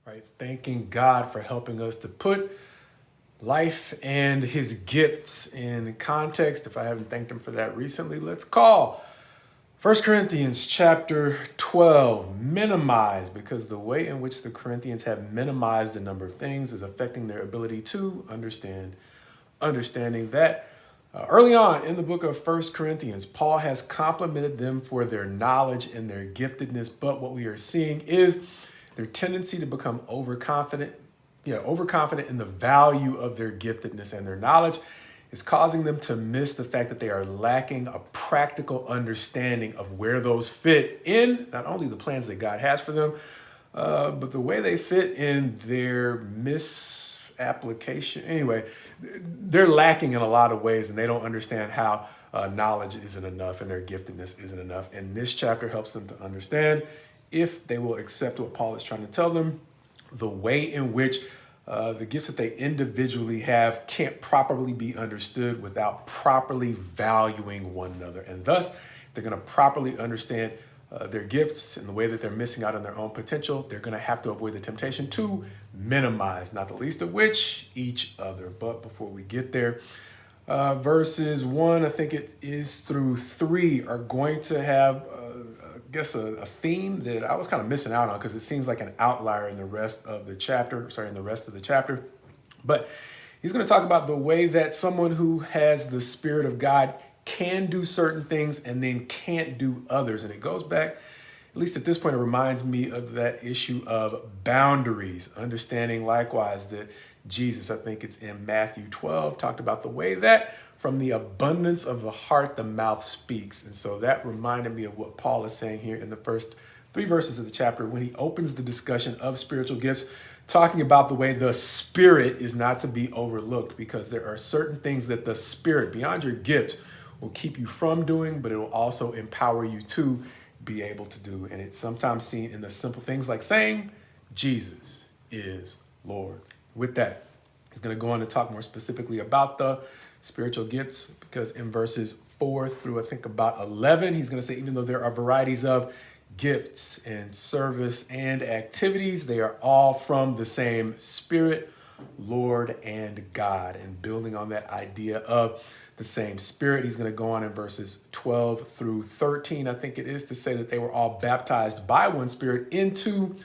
right? Thanking God for helping us to put life and his gifts in context. If I haven't thanked him for that recently, let's call 1 Corinthians chapter 12, minimize, because the way in which the Corinthians have minimized a number of things is affecting their ability to understand. Understanding that early on in the book of 1 Corinthians, Paul has complimented them for their knowledge and their giftedness, but what we are seeing is their tendency to become overconfident in the value of their giftedness and their knowledge is causing them to miss the fact that they are lacking a practical understanding of where those fit in not only the plans that God has for them, but the way they fit in their misapplication. Anyway, they're lacking in a lot of ways, and they don't understand how knowledge isn't enough and their giftedness isn't enough. And this chapter helps them to understand, if they will accept what Paul is trying to tell them, the way in which the gifts that they individually have can't properly be understood without properly valuing one another. And thus, if they're going to properly understand their gifts and the way that they're missing out on their own potential, they're going to have to avoid the temptation to minimize, not the least of which, each other. But before we get there, verses 1, I think it is, through 3 are going to have a theme that I was kind of missing out on because it seems like an outlier in the rest of the chapter. But he's going to talk about the way that someone who has the Spirit of God can do certain things and then can't do others. And it goes back, at least at this point, it reminds me of that issue of boundaries, understanding likewise that Jesus, I think it's in Matthew 12, talked about the way that from the abundance of the heart, the mouth speaks. And so that reminded me of what Paul is saying here in the first 3 verses of the chapter when he opens the discussion of spiritual gifts, talking about the way the Spirit is not to be overlooked, because there are certain things that the Spirit, beyond your gifts, will keep you from doing, but it will also empower you to be able to do. And it's sometimes seen in the simple things like saying, Jesus is Lord. With that, he's going to go on to talk more specifically about the spiritual gifts, because in verses 4 through I think about 11, he's going to say, even though there are varieties of gifts and service and activities, they are all from the same Spirit, Lord, and God. And building on that idea of the same Spirit, he's going to go on in verses 12 through 13, I think it is, to say that they were all baptized by one Spirit into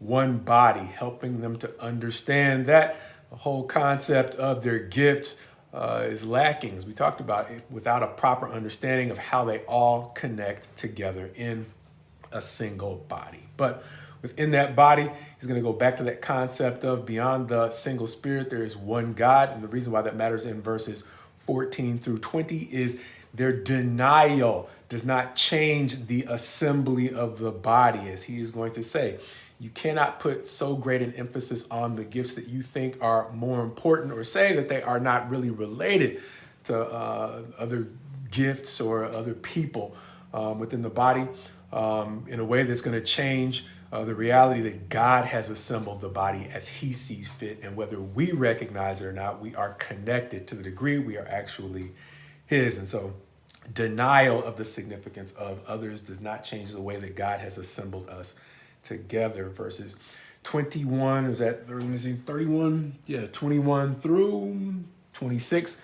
one body, helping them to understand that the whole concept of their gifts is lacking, as we talked about, without a proper understanding of how they all connect together in a single body. But within that body, he's going to go back to that concept of beyond the single Spirit, there is one God. And the reason why that matters in verses 14 through 20 is their denial does not change the assembly of the body, as he is going to say. You cannot put so great an emphasis on the gifts that you think are more important, or say that they are not really related to other gifts or other people within the body in a way that's going to change the reality that God has assembled the body as he sees fit. And whether we recognize it or not, we are connected to the degree we are actually his. And so denial of the significance of others does not change the way that God has assembled us together. Verses 21, is that 31? Yeah, 21 through 26,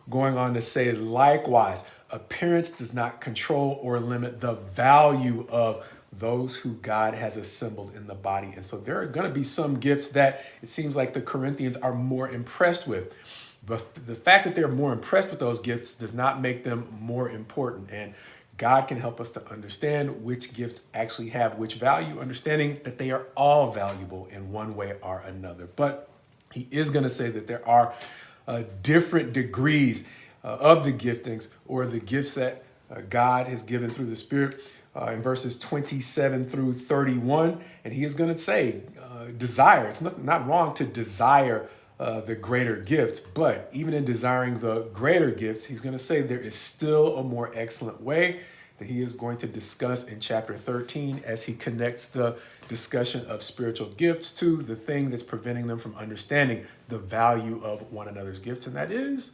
going on to say, likewise, appearance does not control or limit the value of those who God has assembled in the body. And so there are going to be some gifts that it seems like the Corinthians are more impressed with. But the fact that they're more impressed with those gifts does not make them more important. And God can help us to understand which gifts actually have which value, understanding that they are all valuable in one way or another. But he is going to say that there are different degrees of the giftings, or the gifts that God has given through the Spirit in verses 27 through 31. And he is going to say, desire. It's not wrong to desire the greater gifts, but even in desiring the greater gifts, he's going to say there is still a more excellent way that he is going to discuss in chapter 13 as he connects the discussion of spiritual gifts to the thing that's preventing them from understanding the value of one another's gifts, and that is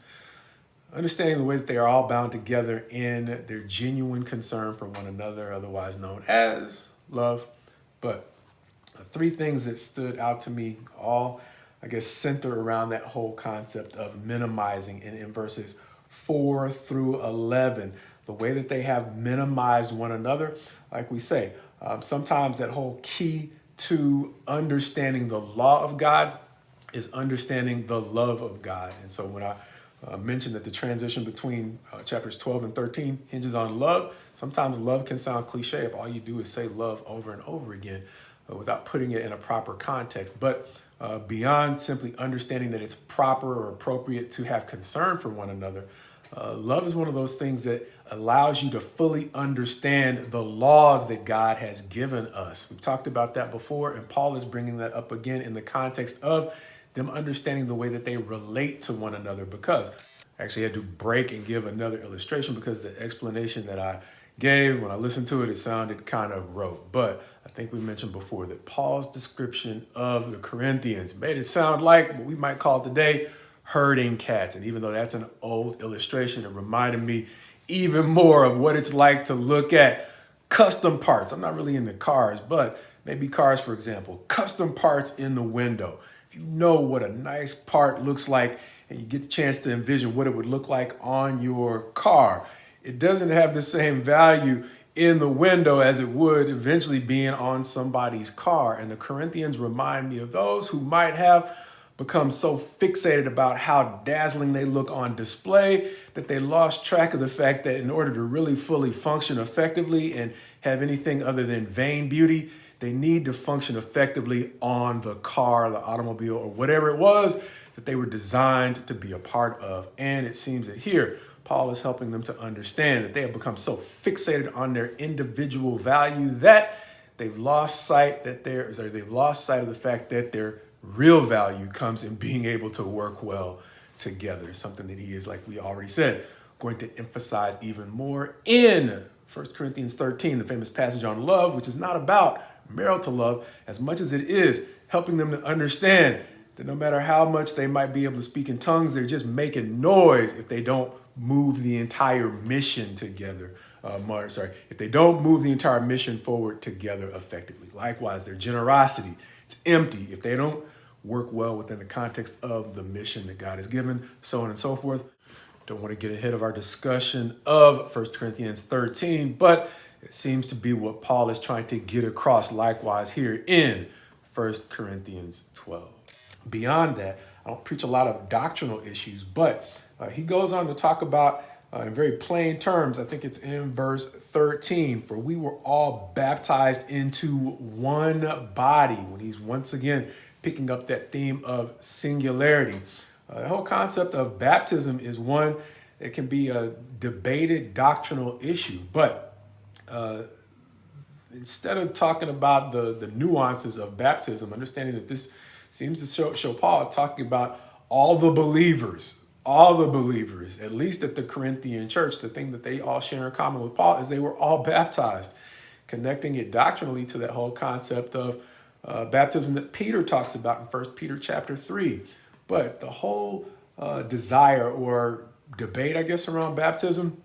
understanding the way that they are all bound together in their genuine concern for one another, otherwise known as love. But Three things that stood out to me, all, I guess, center around that whole concept of minimizing. And in verses 4 through 11, the way that they have minimized one another, like we say, sometimes that whole key to understanding the law of God is understanding the love of God. And so when I mentioned that the transition between chapters 12 and 13 hinges on love, sometimes love can sound cliche if all you do is say love over and over again without putting it in a proper context. But beyond simply understanding that it's proper or appropriate to have concern for one another, love is one of those things that allows you to fully understand the laws that God has given us. We've talked about that before, and Paul is bringing that up again in the context of them understanding the way that they relate to one another, because I actually had to break and give another illustration because the explanation that I gave, when I listened to it, it sounded kind of rote. But I think we mentioned before that Paul's description of the Corinthians made it sound like what we might call today herding cats. And even though that's an old illustration, it reminded me even more of what it's like to look at custom parts. I'm not really into cars, but maybe cars, for example, custom parts in the window. If you know what a nice part looks like and you get the chance to envision what it would look like on your car, it doesn't have the same value in the window as it would eventually being on somebody's car. And the Corinthians remind me of those who might have become so fixated about how dazzling they look on display that they lost track of the fact that in order to really fully function effectively and have anything other than vain beauty, they need to function effectively on the car, the automobile, or whatever it was that they were designed to be a part of. And it seems that here, Paul is helping them to understand that they have become so fixated on their individual value that they've lost sight of the fact that their real value comes in being able to work well together. Something that he is, like we already said, going to emphasize even more in 1 Corinthians 13, the famous passage on love, which is not about marital love as much as it is helping them to understand that no matter how much they might be able to speak in tongues, they're just making noise if they don't move the entire mission together. If they don't move the entire mission forward together effectively. Likewise, their generosity, it's empty if they don't work well within the context of the mission that God has given, so on and so forth. Don't want to get ahead of our discussion of 1 Corinthians 13, but it seems to be what Paul is trying to get across likewise here in 1 Corinthians 12. Beyond that, I don't preach a lot of doctrinal issues, but he goes on to talk about, in very plain terms, I think it's in verse 13, for we were all baptized into one body, when he's once again picking up that theme of singularity. The whole concept of baptism is one that can be a debated doctrinal issue, but instead of talking about the nuances of baptism, understanding that this seems to show Paul talking about all the believers, at least at the Corinthian church, the thing that they all share in common with Paul is they were all baptized, connecting it doctrinally to that whole concept of baptism that Peter talks about in 1 Peter chapter 3. But the whole desire or debate, I guess, around baptism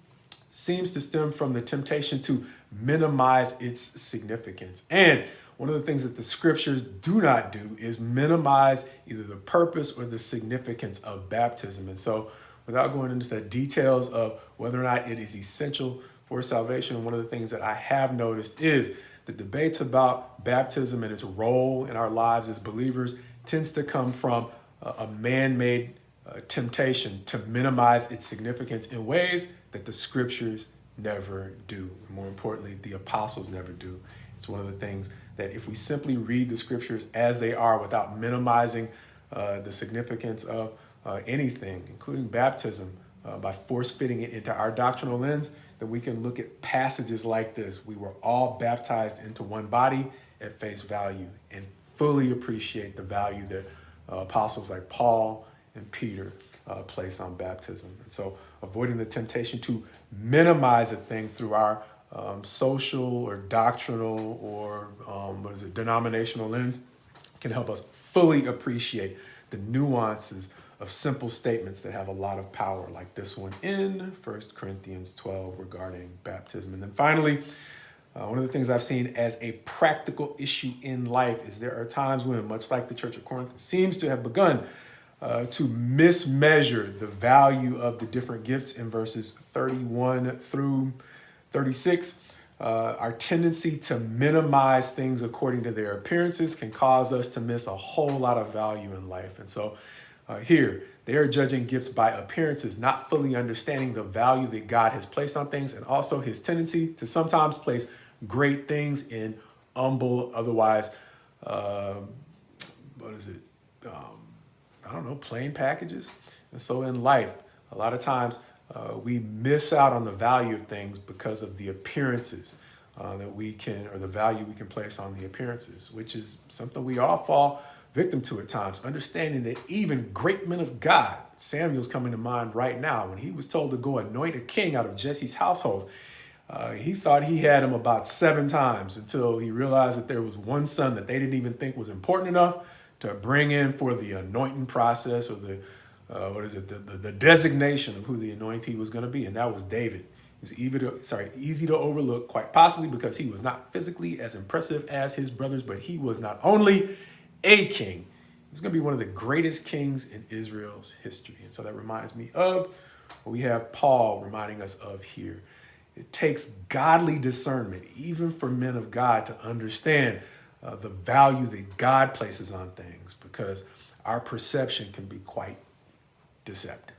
seems to stem from the temptation to minimize its significance. And one of the things that the scriptures do not do is minimize either the purpose or the significance of baptism. And so without going into the details of whether or not it is essential for salvation, one of the things that I have noticed is the debates about baptism and its role in our lives as believers tends to come from a man-made temptation to minimize its significance in ways that the scriptures never do. More importantly, the apostles never do. It's one of the things that if we simply read the scriptures as they are without minimizing the significance of anything, including baptism, by force-fitting it into our doctrinal lens, then we can look at passages like this. We were all baptized into one body at face value and fully appreciate the value that apostles like Paul and Peter place on baptism. And so avoiding the temptation to minimize a thing through our social or doctrinal or denominational lens can help us fully appreciate the nuances of simple statements that have a lot of power, like this one in 1 Corinthians 12 regarding baptism. And then finally, One of the things I've seen as a practical issue in life is there are times when, much like the Church of Corinth, seems to have begun to mismeasure the value of the different gifts in verses 31 through 36. Our tendency to minimize things according to their appearances can cause us to miss a whole lot of value in life. And so here, they are judging gifts by appearances, not fully understanding the value that God has placed on things, and also his tendency to sometimes place great things in humble, otherwise, plain packages. And so in life, a lot of times we miss out on the value of things because of the appearances the value we can place on the appearances, which is something we all fall victim to at times, understanding that even great men of God, Samuel's coming to mind right now, when he was told to go anoint a king out of Jesse's household, he thought he had him about 7 times until he realized that there was one son that they didn't even think was important enough to bring in for the anointing process, or the designation of who the anointee was going to be, and that was David. He's easy to overlook, quite possibly because he was not physically as impressive as his brothers, but he was not only a king, he's going to be one of the greatest kings in Israel's history. And so that reminds me of what we have Paul reminding us of here. It takes godly discernment, even for men of God, to understand the value that God places on things, because our perception can be quite deceptive.